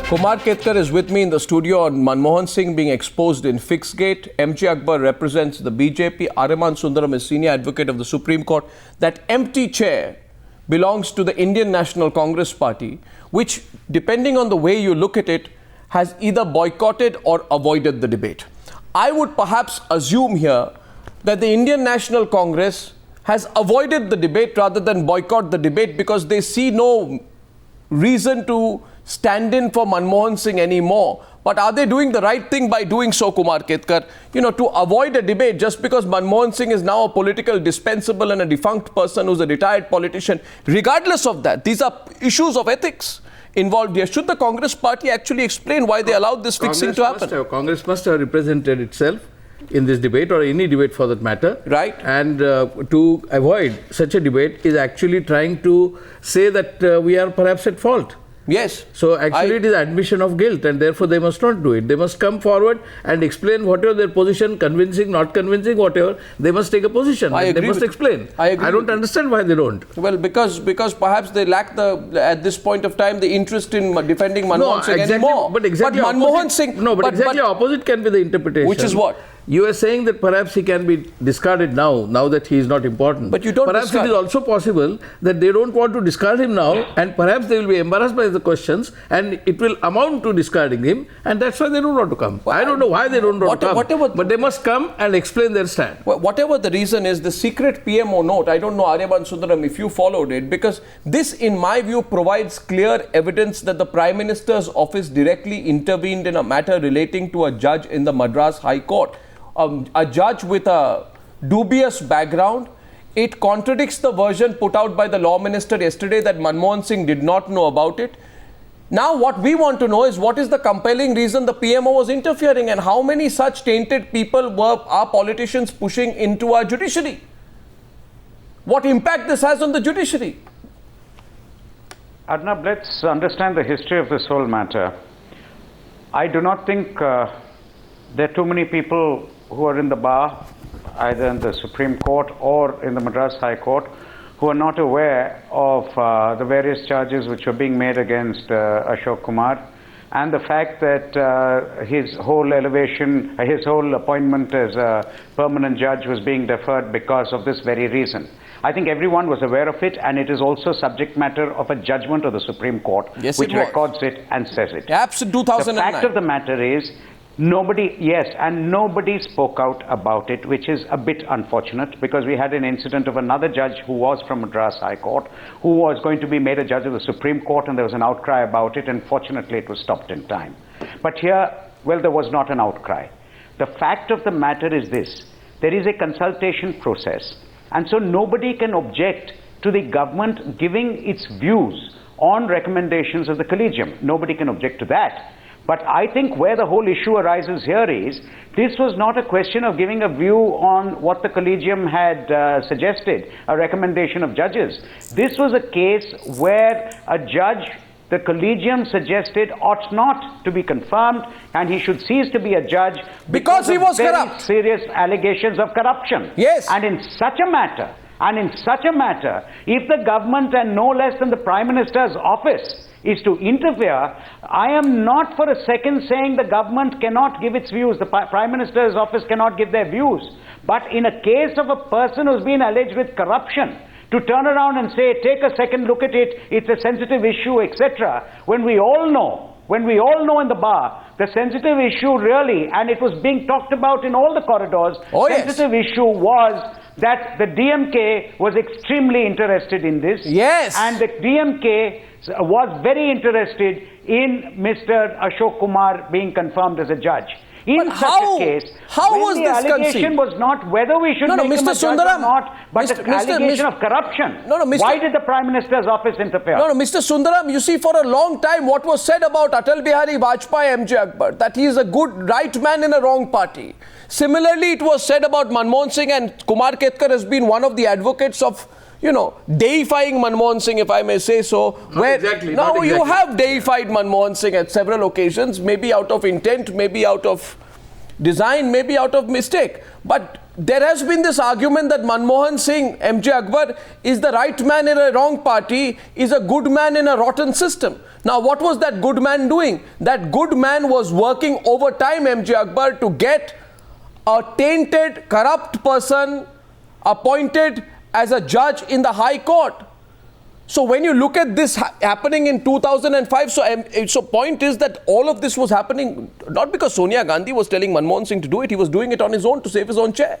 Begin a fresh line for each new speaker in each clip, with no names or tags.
Kumar Ketkar is with me in the studio on Manmohan Singh being exposed in Fixgate. MJ Akbar represents the BJP. Ariman Sundaram is senior advocate of the Supreme Court. That empty chair belongs to the Indian National Congress Party, which, depending on the way you look at it, has either boycotted or avoided the debate. I would perhaps assume here that the Indian National Congress has avoided the debate rather than boycott the debate because they see no reason to stand in for Manmohan Singh anymore. But are they doing the right thing by doing so, Kumar Ketkar? You know, to avoid a debate just because Manmohan Singh is now a political dispensable and a defunct person who's a retired politician. Regardless of that, these are issues of ethics involved here. Should the Congress party actually explain why they allowed this fixing to happen?
Congress must have represented itself in this debate, or any debate for that matter.
Right.
And to avoid such a debate is actually trying to say that we are perhaps at fault.
Yes.
So actually it is admission of guilt, and therefore they must not do it. They must come forward and explain whatever their position, convincing, not convincing, whatever. They must take a position. They must explain. I don't understand why they don't.
Well, because perhaps they lack at this point of time the interest in defending Manmohan Singh anymore.
But exactly
Manmohan Singh.
No, but exactly opposite can be the interpretation.
Which is what?
You are saying that perhaps he can be discarded now that he is not important.
But you don't
Perhaps it is also possible that they don't want to discard him now, and perhaps they will be embarrassed by the questions, and it will amount to discarding him, and that's why they don't want to come. Well, I don't know why they don't want to come, but they must come and explain their stand.
Whatever the reason is, the secret PMO note, I don't know, Ariman Sundaram, if you followed it, because this, in my view, provides clear evidence that the Prime Minister's office directly intervened in a matter relating to a judge in the Madras High Court. A judge with a dubious background. It contradicts the version put out by the Law Minister yesterday that Manmohan Singh did not know about it. Now what we want to know is what is the compelling reason the PMO was interfering, and how many such tainted people are politicians pushing into our judiciary? What impact this has on the judiciary?
Arnab, let's understand the history of this whole matter. I do not think there are too many people who are in the bar, either in the Supreme Court or in the Madras High Court, who are not aware of the various charges which were being made against Ashok Kumar, and the fact that his whole appointment as a permanent judge was being deferred because of this very reason. I think everyone was aware of it, and it is also subject matter of a judgment of the Supreme Court, which records it and says it.
Absolutely, 2009.
The fact of the matter is, nobody spoke out about it, which is a bit unfortunate, because we had an incident of another judge who was from Madras High Court, who was going to be made a judge of the Supreme Court, and there was an outcry about it, and fortunately it was stopped in time. But here, well, there was not an outcry. The fact of the matter is this: there is a consultation process, and so nobody can object to the government giving its views on recommendations of the collegium. Nobody can object to that. But I think where the whole issue arises here is, this was not a question of giving a view on what the collegium had suggested, a recommendation of judges. This was a case where a judge the collegium suggested ought not to be confirmed, and he should cease to be a judge
because he was corrupt.
Serious allegations of corruption.
Yes.
And in such a matter, if the government, and no less than the Prime Minister's office, is to interfere, I am not for a second saying the government cannot give its views, the Prime Minister's office cannot give their views. But in a case of a person who's been alleged with corruption, to turn around and say, take a second look at it, it's a sensitive issue, etc., when we all know in the bar, the sensitive issue really, and it was being talked about in all the corridors, sensitive issue was that the DMK was extremely interested in this.
Yes.
And the DMK was very interested in Mr. Ashok Kumar being confirmed as a judge. In such a case,
was
the allegation was not whether we should make him a judge or not, but the allegation of corruption. Why did the Prime Minister's office interfere?
Mr. Sundaram, you see, for a long time, what was said about Atal Bihari Vajpayee, MJ Akbar, that he is a good right man in a wrong party. Similarly, it was said about Manmohan Singh, and Kumar Ketkar has been one of the advocates of, deifying Manmohan Singh, if I may say so. You have deified Manmohan Singh at several occasions, maybe out of intent, maybe out of design, maybe out of mistake. But there has been this argument that Manmohan Singh, MJ Akbar, is the right man in a wrong party, is a good man in a rotten system. Now, what was that good man doing? That good man was working overtime, MJ Akbar, to get a tainted, corrupt person appointed as a judge in the High Court. So when you look at this happening in 2005, so point is that all of this was happening not because Sonia Gandhi was telling Manmohan Singh to do it, he was doing it on his own to save his own chair.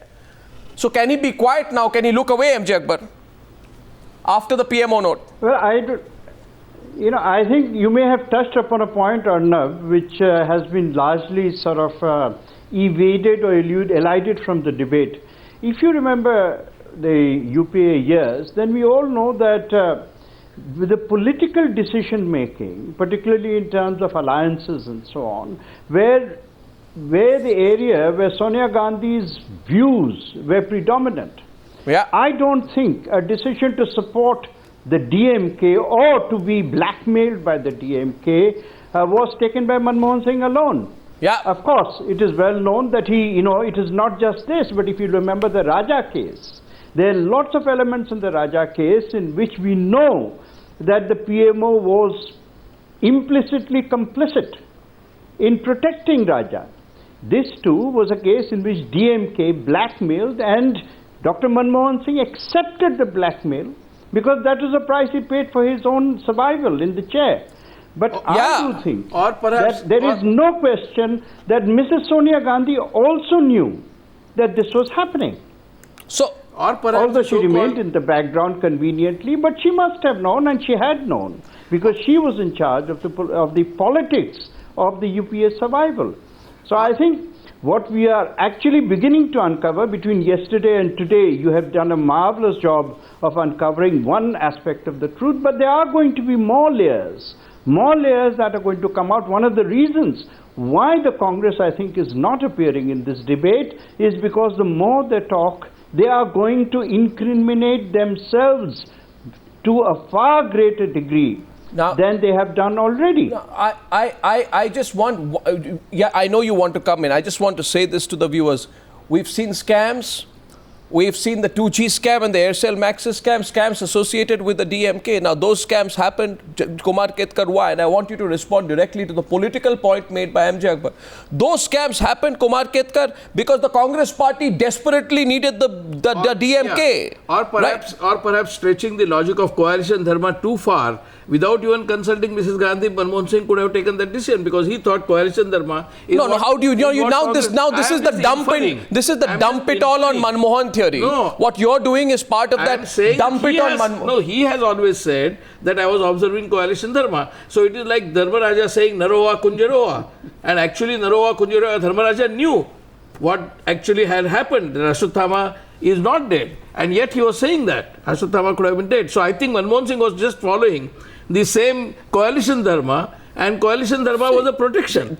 So can he be quiet now? Can he look away, MJ Akbar, after the PMO note?
Well, I think you may have touched upon a point, Arnav, which has been largely sort of evaded or elided from the debate. If you remember the UPA years, then we all know that with the political decision making, particularly in terms of alliances and so on, where the area where Sonia Gandhi's views were predominant, I don't think a decision to support the DMK or to be blackmailed by the DMK was taken by Manmohan Singh alone.
Yeah.
Of course, it is well known that it is not just this, but if you remember the Raja case, there are lots of elements in the Raja case in which we know that the PMO was implicitly complicit in protecting Raja. This too was a case in which DMK blackmailed, and Dr. Manmohan Singh accepted the blackmail because that was the price he paid for his own survival in the chair. But I do think that there is no question that Mrs. Sonia Gandhi also knew that this was happening. Although she remained in the background conveniently, but she must have known, and she had known, because she was in charge of the politics of the UPA survival. So I think what we are actually beginning to uncover between yesterday and today, you have done a marvelous job of uncovering one aspect of the truth, but there are going to be more layers that are going to come out. One of the reasons why the Congress, I think, is not appearing in this debate is because the more they talk, they are going to incriminate themselves to a far greater degree than they have done already.
I just want, I know you want to come in. I just want to say this to the viewers. We've seen scams. We've seen the 2G scam and the Aircel Maxis scams associated with the DMK. Now, those scams happened, Kumar Ketkar, why? And I want you to respond directly to the political point made by MJ Akbar. Those scams happened, Kumar Ketkar, because the Congress party desperately needed the DMK.
Yeah. Or perhaps stretching the logic of coalition dharma too far. Without even consulting Mrs. Gandhi, Manmohan Singh could have taken that decision because he thought coalition dharma is
how do you now this is the dump it all on Manmohan theory.
No.
What you're doing is part of that dump it on Manmohan.
No, he has always said that I was observing coalition dharma. So it is like Dharma Raja saying Narova Kunjarova. And actually Narova Kunjarova Dharma Raja knew what actually had happened. Ashwatthama is not dead. And yet he was saying that Ashwatthama could have been dead. So I think Manmohan Singh was just following the same coalition dharma, and coalition dharma was a protection.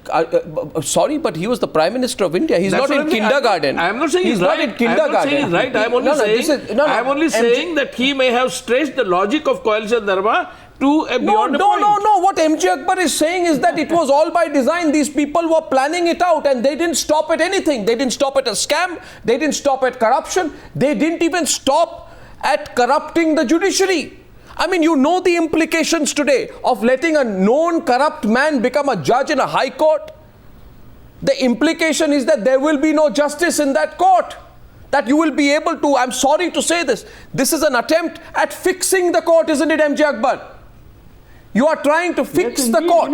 Sorry, but he was the Prime Minister of India. He's not in kindergarten.
I am not saying
he's
right.
not in kindergarten.
I am not saying he's right. I am only saying that he may have stretched the logic of coalition dharma to a beyond a point.
No. What MJ Akbar is saying is that it was all by design. These people were planning it out and they didn't stop at anything. They didn't stop at a scam. They didn't stop at corruption. They didn't even stop at corrupting the judiciary. I mean, you know the implications today of letting a known corrupt man become a judge in a high court. The implication is that there will be no justice in that court. That you will be able to, I'm sorry to say this is an attempt at fixing the court, isn't it, MJ Akbar? You are trying to fix the court.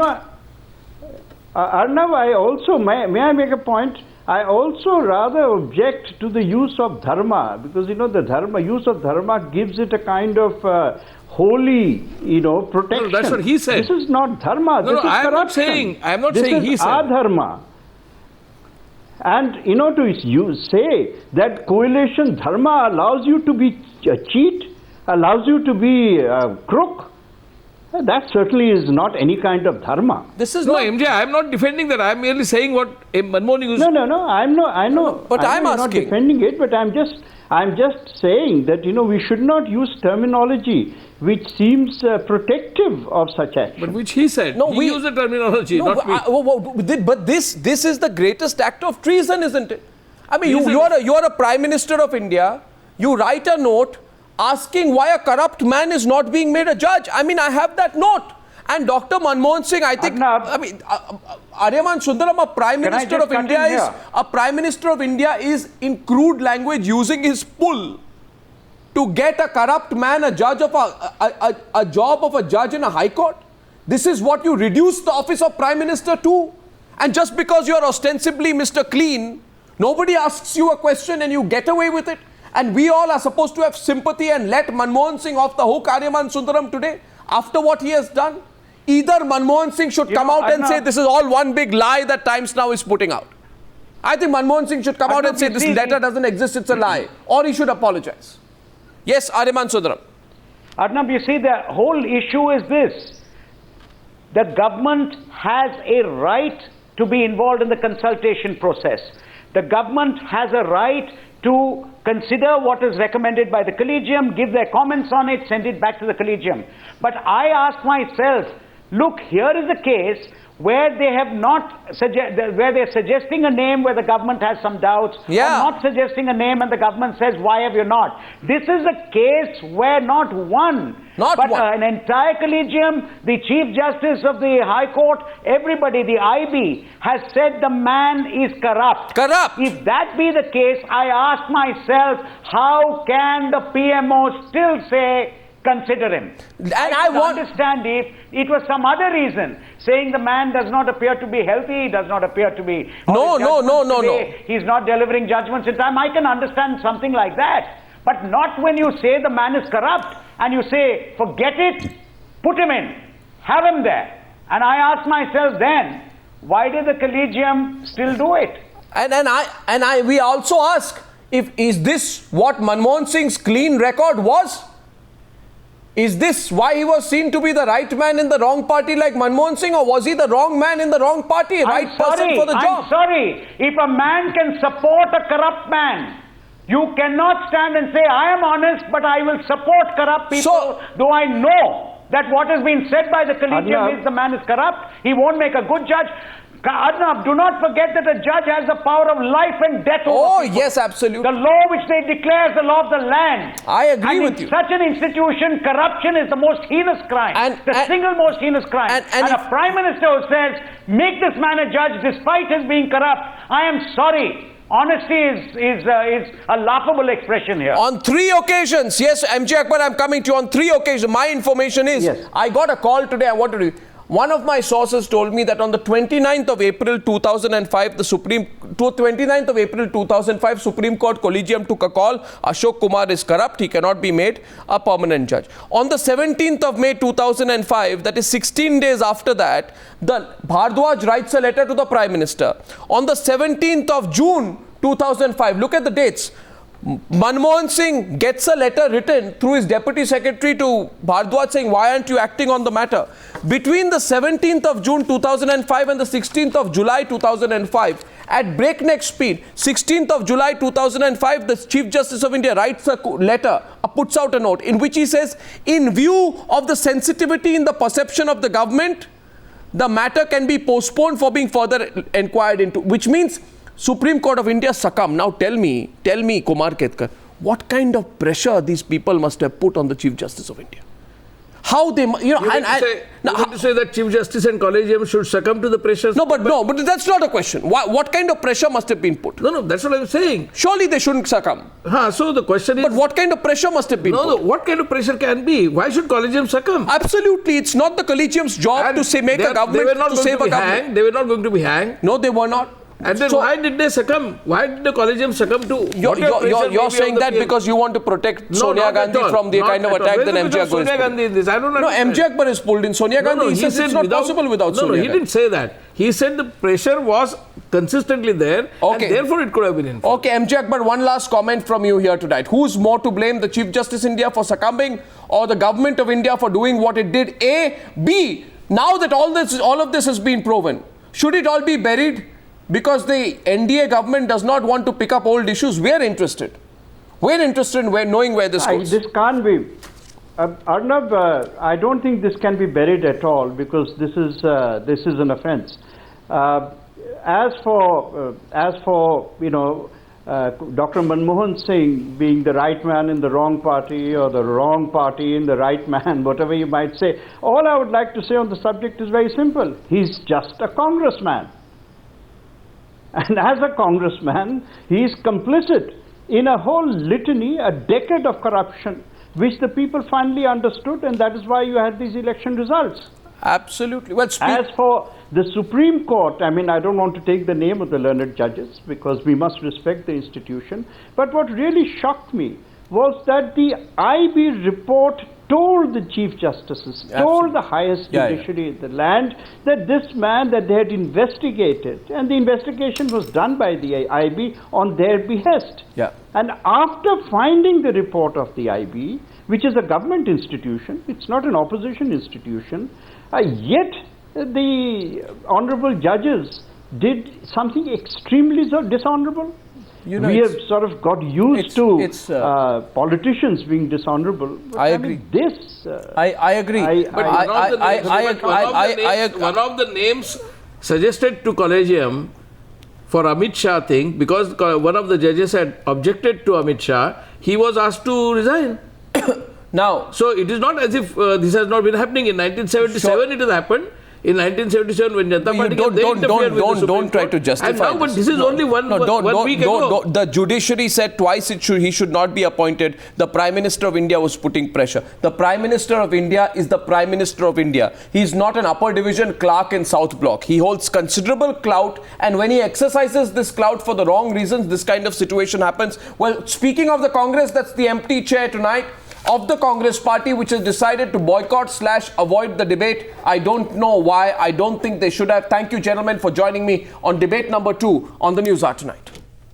Arnav, I also, may I make a point? I also rather object to the use of dharma, because the use of dharma gives it a kind of holy, protection.
No, that's what he said.
This is not dharma. This is corruption.
I am not saying he said.
This is adharma. And to say that coalition dharma allows you to be a cheat, allows you to be a crook, that certainly is not any kind of dharma.
This is
MJ, I am not defending that. I am merely saying what Manmohan used.
No. I know.
But I'm asking.
Not defending it, but I'm just saying that we should not use terminology which seems protective of such action.
But which he said. He used the terminology, not me.
But this is the greatest act of treason, isn't it? I mean, you are a Prime Minister of India. You write a note asking why a corrupt man is not being made a judge. I mean, I have that note. And Dr. Manmohan Singh, I think, Aryaman Sundaram, a Prime Minister of India is in crude language using his pull to get a corrupt man a judge of a job of a judge in a high court. This is what you reduce the office of Prime Minister to. And just because you are ostensibly Mr. Clean, nobody asks you a question and you get away with it. And we all are supposed to have sympathy and let Manmohan Singh off the hook, Aryaman Sundaram, today, after what he has done. Either Manmohan Singh should come out and say this is all one big lie that Times Now is putting out. I think Manmohan Singh should come out and say this letter doesn't exist, it's a lie. Or he should apologize. Yes, Aryaman Sundaram.
Arnab, you see, the whole issue is this. The government has a right to be involved in the consultation process. The government has a right to consider what is recommended by the collegium, give their comments on it, send it back to the collegium. But I ask myself, look, here is a case where they have not where they're suggesting a name where the government has some doubts, or not suggesting a name and the government says, why have you not? This is a case where not one, an entire collegium, the Chief Justice of the High Court, everybody, the IB, has said the man is corrupt. If that be the case, I ask myself, how can the PMO still say, consider him? And I understand if it was some other reason, saying the man does not appear to be healthy, he does not appear to be...
No.
He's not delivering judgments in time. I can understand something like that. But not when you say the man is corrupt and you say, forget it, put him in, have him there. And I ask myself then, why did the collegium still do it?
And we also ask, is this what Manmohan Singh's clean record was? Is this why he was seen to be the right man in the wrong party like Manmohan Singh, or was he the wrong man in the wrong party, right person for the job?
I'm sorry. If a man can support a corrupt man, you cannot stand and say, I am honest, but I will support corrupt people, though I know that what has been said by the collegium is the man is corrupt. He won't make a good judge. Arnab, do not forget that a judge has the power of life and death over people.
Yes, absolutely.
The law which they declare is the law of the land.
I agree with you.
In such an institution, corruption is the most heinous crime. The single most heinous crime. And a Prime Minister who says, make this man a judge despite his being corrupt, I am sorry. Honesty is a laughable expression here.
On 3 occasions, yes, MJ Akbar, I'm coming to you on 3 occasions. My information is, I got a call today, I want to... One of my sources told me that on the 29th of April 2005, the Supreme Court Collegium took a call. Ashok Kumar is corrupt. He cannot be made a permanent judge. On the 17th of May 2005, that is 16 days after that, the Bhardwaj writes a letter to the Prime Minister. On the 17th of June 2005, look at the dates. Manmohan Singh gets a letter written through his Deputy Secretary to Bharadwaj saying, why aren't you acting on the matter? Between the 17th of June 2005 and the 16th of July 2005, at breakneck speed, 16th of July 2005, the Chief Justice of India writes a letter, puts out a note in which he says, in view of the sensitivity in the perception of the government, the matter can be postponed for being further inquired into, which means Supreme Court of India succumbed. Now tell me, Kumar Ketkar, what kind of pressure these people must have put on the Chief Justice of India? How they, you want
to say that Chief Justice and Collegium should succumb to the pressures?
No, but that's not a question. What kind of pressure must have been put?
No, that's what I'm saying.
Surely they shouldn't succumb.
So the question is...
But what kind of pressure must have been put?
No, what kind of pressure can be? Why should Collegium succumb?
Absolutely. It's not the Collegium's job to say, make a government to save a government.
They were not going to be hanged.
No, they were not.
And then why did they succumb? Why did the Collegium succumb to...
You're saying that because you want to protect Sonia Gandhi from the kind of attack that MJ Akbar is pulled.
I don't understand.
MJ Akbar is pulled in. Sonia Gandhi, he says it's not possible without Sonia Gandhi.
No, he didn't say that. He said the pressure was consistently there and therefore it could have been enforced.
Okay, MJ Akbar, one last comment from you here tonight. Who's more to blame, the Chief Justice India for succumbing or the Government of India for doing what it did? A. B. Now that all of this has been proven, should it all be buried? Because the NDA government does not want to pick up old issues, we're interested. We're interested in knowing where this goes.
This can't be. Arnab, I don't think this can be buried at all because this is an offence. As for Dr. Manmohan Singh being the right man in the wrong party or the wrong party in the right man, whatever you might say. All I would like to say on the subject is very simple. He's just a congressman. And as a congressman, he is complicit in a whole litany, a decade of corruption, which the people finally understood, and that is why you had these election results.
Absolutely. Well,
as for the Supreme Court, I mean, I don't want to take the name of the learned judges because we must respect the institution. But what really shocked me was that the IB report told the Chief Justices, told the highest judiciary in the land, that this man that they had investigated, and the investigation was done by the IB on their behest. And after finding the report of the IB, which is a government institution, it's not an opposition institution, yet the honorable judges did something extremely dishonorable. You know, we have sort of got used to politicians being dishonorable.
I agree. I agree.
One of the names suggested to Collegium for Amit Shah thing, because one of the judges had objected to Amit Shah, he was asked to resign.
Now,
so it is not as if this has not been happening. In 1977 it has happened. In 1977 when Janata Party
don't try to justify
and now, but this is only one week ago.
The judiciary said twice he should not be appointed. The Prime Minister of India was putting pressure. The Prime Minister of India is the Prime Minister of India. He is not an upper division clerk in South Block. He holds considerable clout, and when he exercises this clout for the wrong reasons, this kind of situation happens. Well, speaking of the Congress, that's the empty chair tonight of the Congress party, which has decided to boycott/avoid the debate. I don't know why. I don't think they should have. Thank you, gentlemen, for joining me on debate number 2 on the News Hour tonight.